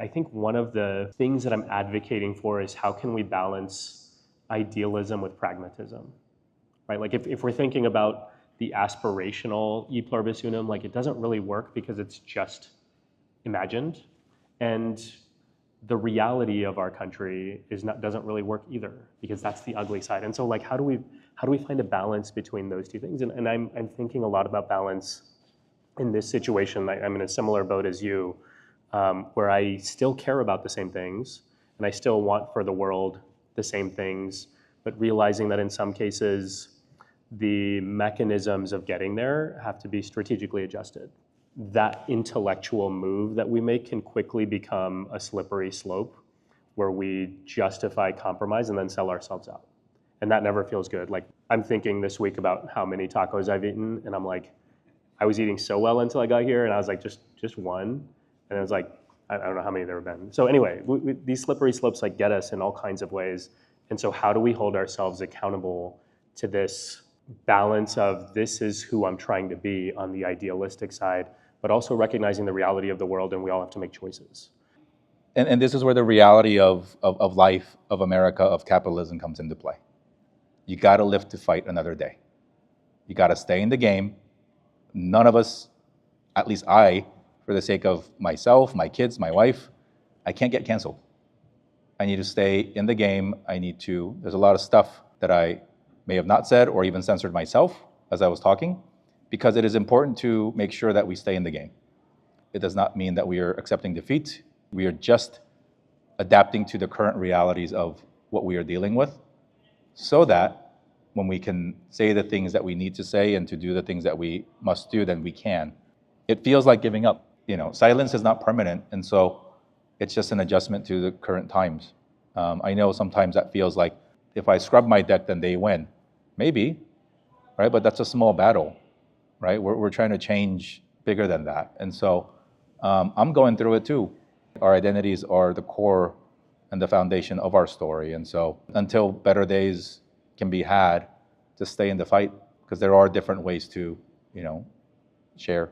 I think one of the things that I'm advocating for is how can we balance idealism with pragmatism, right? Like if we're thinking about the aspirational e pluribus unum, like it doesn't really work because it's just imagined. And the reality of our country doesn't really work either, because that's the ugly side. And so like how do we find a balance between those two things? And I'm thinking a lot about balance in this situation. I'm in a similar boat as you, where I still care about the same things and I still want for the world the same things, but realizing that in some cases the mechanisms of getting there have to be strategically adjusted. That intellectual move that we make can quickly become a slippery slope where we justify compromise and then sell ourselves out. And that never feels good. Like I'm thinking this week about how many tacos I've eaten, and I'm like, I was eating so well until I got here, and I was like, just one. And it was like, I don't know how many there have been. So anyway, these slippery slopes like get us in all kinds of ways. And so how do we hold ourselves accountable to this balance of this is who I'm trying to be on the idealistic side, but also recognizing the reality of the world, and we all have to make choices. And this is where the reality of life, of America, of capitalism comes into play. You got to live to fight another day. You got to stay in the game. None of us, at least I, for the sake of myself, my kids, my wife, I can't get canceled. I need to stay in the game. There's a lot of stuff that I may have not said or even censored myself as I was talking, because it is important to make sure that we stay in the game. It does not mean that we are accepting defeat. We are just adapting to the current realities of what we are dealing with, so that when we can say the things that we need to say and to do the things that we must do, then we can. It feels like giving up. Silence is not permanent, and so it's just an adjustment to the current times. I know sometimes that feels like if I scrub my deck, then they win. Maybe, right? But that's a small battle, right? We're trying to change bigger than that. And so I'm going through it too. Our identities are the core and the foundation of our story. And so until better days can be had, just stay in the fight, because there are different ways to, share.